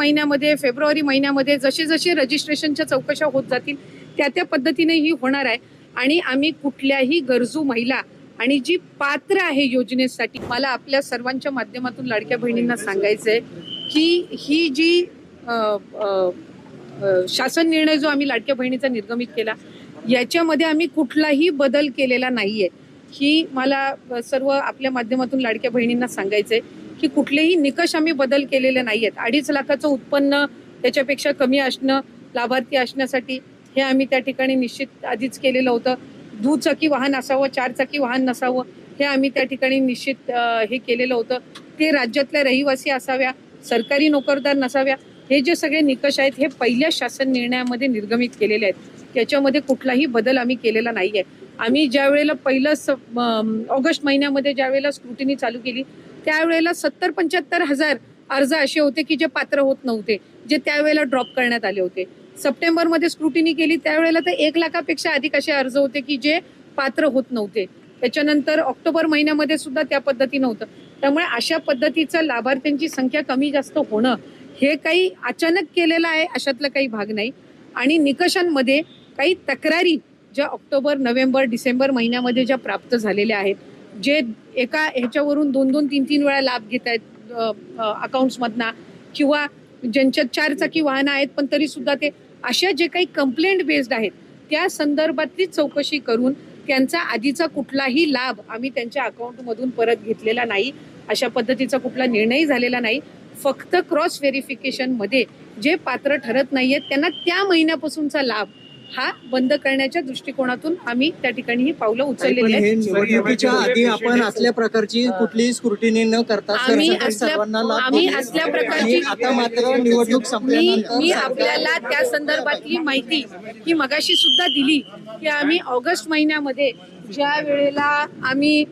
महिन्यामध्ये, फेब्रुवारी महिन्यामध्ये जसे जसे रजिस्ट्रेशनच्या चौकशा होत जातील त्या पद्धतीने ही होणार आहे. आणि आम्ही कुठल्याही गरजू महिला आणि जी पात्र आहे योजनेसाठी, मला आपल्या सर्वांच्या माध्यमातून लाडक्या बहिणींना सांगायचंय की ही जी शासन निर्णय जो आम्ही लाडक्या बहिणीचा निर्गमित केला याच्यामध्ये आम्ही कुठलाही बदल केलेला नाहीये. ही मला सर्व आपल्या माध्यमातून लाडक्या बहिणींना सांगायचंय की कुठलेही निकष आम्ही बदल केलेले नाहीयेत. 2.5 लाखाचं उत्पन्न त्याच्यापेक्षा कमी असणं लाभार्थी असण्यासाठी हे आम्ही त्या ठिकाणी निश्चित आधीच केलेलं होतं. दुचाकी वाहन असावं, 4 चाकी वाहन नसावं हे आम्ही त्या ठिकाणी निश्चित हे केलेलं होतं. ते राज्यातल्या रहिवासी असाव्या, सरकारी नोकरदार नसाव्या. हे जे सगळे निकष आहेत हे पहिल्या शासन निर्णयामध्ये निर्गमित केलेले आहेत. त्याच्यामध्ये कुठलाही बदल आम्ही केलेला नाहीये. आम्ही ज्या वेळेला ऑगस्ट महिन्यामध्ये ज्या वेळेला स्क्रुटिनी चालू केली त्यावेळेला 70-75 हजार अर्ज असे होते की जे पात्र होत नव्हते, जे त्यावेळेला ड्रॉप करण्यात आले होते. सप्टेंबरमध्ये स्क्रुटिनी केली त्यावेळेला तर 1 लाखापेक्षा अधिक असे अर्ज होते की जे पात्र होत नव्हते. त्याच्यानंतर ऑक्टोबर महिन्यामध्ये सुद्धा त्या पद्धतीनं होतं. त्यामुळे अशा पद्धतीचं लाभार्थ्यांची संख्या कमी जास्त होणं हे काही अचानक केलेलं आहे अशातला काही भाग नाही. आणि निकषांमध्ये काही तक्रारी ज्या ऑक्टोबर, नोव्हेंबर, डिसेंबर महिन्यामध्ये ज्या प्राप्त झालेल्या आहेत, जे एका ह्याच्यावरून 2-2, 3-3 वेळा लाभ घेत आहेत अकाउंट्समधनं, किंवा ज्यांच्यात 4 चाकी वाहनं आहेत पण तरी सुद्धा ते अशा जे काही कंप्लेंट बेस्ड आहेत त्या संदर्भातली चौकशी करून त्यांचा आधीचा कुठलाही लाभ आम्ही त्यांच्या अकाउंटमधून परत घेतलेला नाही. अशा पद्धतीचा कुठला निर्णय झालेला नाही. फक्त क्रॉस व्हेरिफिकेशनमध्ये जे पात्र ठरत नाहीयेत त्यांना त्या महिन्यापासूनचा लाभ हा बंद करण्याच्या दृष्टिकोनातून आम्ही त्या ठिकाणी ही पावलं उचललेली आहेत. निवडणुकीच्या आधी आपण असल्या प्रकारची कुठलीही स्क्रुटिनी न करता आम्ही असल्या प्रकारची आता मात्र निवडणूक संपल्यानंतर मी आपल्याला त्या संदर्भातली माहिती ही मगाशी सुद्धा दिली की आम्ही ऑगस्ट महिन्यामध्ये ज्या वेळेला आम्ही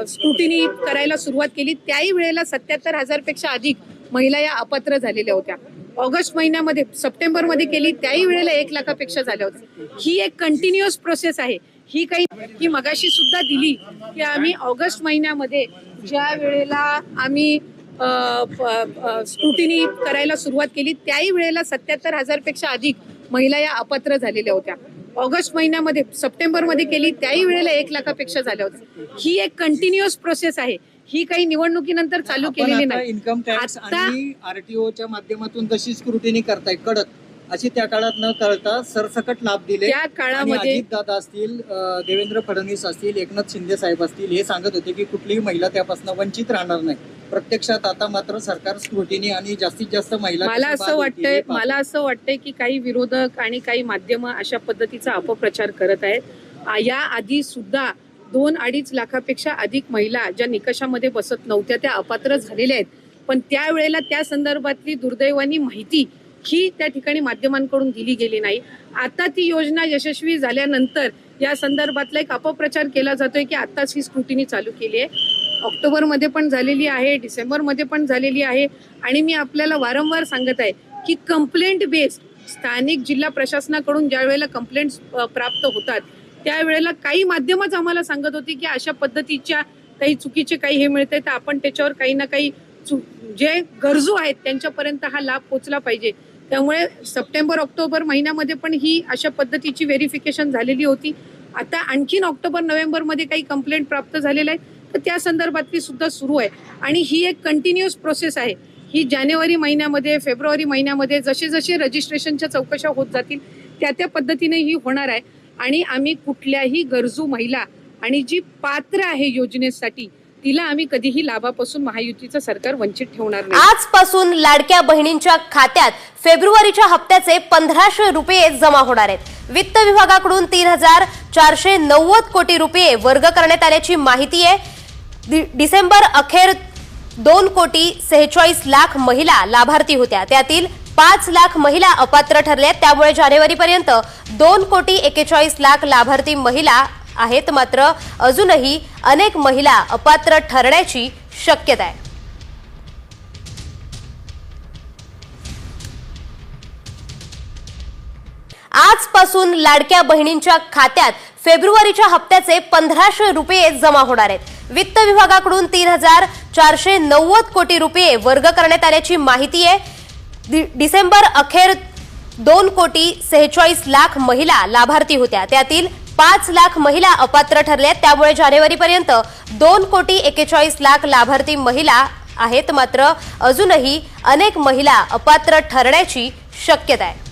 स्क्रुटिनी करायला सुरुवात केली त्याही वेळेला 77,000 पेक्षा अधिक महिला या अपात्र झालेल्या होत्या. ऑगस्ट महिन्यामध्ये, सप्टेंबरमध्ये केली त्याही वेळेला 1 लाखापेक्षा झाल्या होत्या. ही एक कंटिन्युअस प्रोसेस आहे. ही मगाशी सुद्धा दिली की आम्ही ऑगस्ट महिन्यामध्ये ज्या वेळेला आम्ही स्क्रुटिनी करायला सुरुवात केली त्याही वेळेला 77,000 पेक्षा अधिक महिला या अपात्र झालेल्या होत्या. ऑगस्ट महिन्यामध्ये, सप्टेंबरमध्ये केली त्याही वेळेला 1 लाखापेक्षा झाल्या होत्या. ही एक कंटिन्युअस प्रोसेस आहे. ही काही निवडणुकीनंतर चालू केलेली नाही. इन्कम टॅक्स आणि आरटीओच्या माध्यमातून जशी स्क्रुटिनी करताय कडक, अशी त्या काळात न करता सरसकट लाभ दिले. त्या काळामध्ये अजित दादा असतील, देवेंद्र फडणवीस असतील, एकनाथ शिंदे साहेब असतील, हे सांगत होते की कुठलीही महिला त्यापासून वंचित राहणार नाही. प्रत्यक्षात आता मात्र सरकार स्क्रुटिनी आणि जास्तीत जास्त महिला, मला असं वाटतंय की काही विरोधक आणि काही माध्यम अशा पद्धतीचा अपप्रचार करत आहेत. या आधी सुद्धा 2-2.5 लाखापेक्षा अधिक महिला ज्या निकषामध्ये बसत नव्हत्या त्या अपात्र झालेल्या आहेत. पण त्यावेळेला त्या संदर्भातली दुर्दैवानी माहिती ही त्या ठिकाणी माध्यमांकडून दिली गेली नाही. आता ती योजना यशस्वी झाल्यानंतर या संदर्भातला एक अपप्रचार केला जातोय की आताच ही स्क्रुटिनी चालू केली आहे. ऑक्टोबरमध्ये पण झालेली आहे, डिसेंबरमध्ये पण झालेली आहे. आणि मी आपल्याला वारंवार सांगत आहे की कंप्लेंट बेस्ड स्थानिक जिल्हा प्रशासनाकडून ज्या वेळेला कंप्लेंट्स प्राप्त होतात त्यावेळेला काही माध्यमच आम्हाला सांगत होती की अशा पद्धतीच्या काही चुकीचे काही हे मिळते तर आपण त्याच्यावर काही ना काही जे गरजू आहेत त्यांच्यापर्यंत हा लाभ पोहोचला पाहिजे. त्यामुळे सप्टेंबर, ऑक्टोबर महिन्यामध्ये पण ही अशा पद्धतीची व्हेरिफिकेशन झालेली होती. आता आणखीन ऑक्टोबर, नोव्हेंबरमध्ये काही कंप्लेंट प्राप्त झालेल्या आहेत तर त्या संदर्भातली सुद्धा सुरू आहे. आणि ही एक कंटिन्युअस प्रोसेस आहे. ही जानेवारी महिन्यामध्ये, फेब्रुवारी महिन्यामध्ये जसे जसे रजिस्ट्रेशनच्या चौकशा होत जातील त्या पद्धतीने ही होणार आहे. आणि आम्ही कुठल्याही गरजू महिला आणि जी पात्र आहे योजनेसाठी तिला आम्ही कधीही लाभापासून महायुतीचं सरकार वंचित ठेवणार नाही. आजपासून लाडक्या बहिणींच्या खात्यात फेब्रुवारीच्या हप्त्याचे 1,500 रुपये जमा होणार आहेत. वित्त विभागाकडून 3,490 कोटी रुपये वर्ग करण्यात आल्याची माहिती आहे. डिसेंबर अखेर 2,46 लाख महिला लाभार्थी होत्या. त्यातील 5 लाख महिला अपात्र ठरल्या. त्यामुळे जानेवारीपर्यंत 2,41 लाख लाभार्थी महिला आहेत. मात्र अजूनही अनेक महिला अपात्र ठरण्याची शक्यता आहे. आजपासून लाडक्या बहिणींच्या खात्यात फेब्रुवारीच्या हप्त्याचे 1,500 रुपये जमा होणार आहेत. वित्त विभागाकडून 3,490 कोटी रुपये वर्ग करण्यात आल्याची माहिती आहे। डिसेंबर अखेर 2,46,00,000 महिला लाभार्थी होत्या, त्यातील 5 लाख महिला अपात्र ठरल्या, त्यामुळे जानेवारीपर्यंत 2,41,00,000 लाभार्थी महिला आहेत, मात्र अजूनही अनेक महिला अपात्र ठरण्याची शक्यता आहे।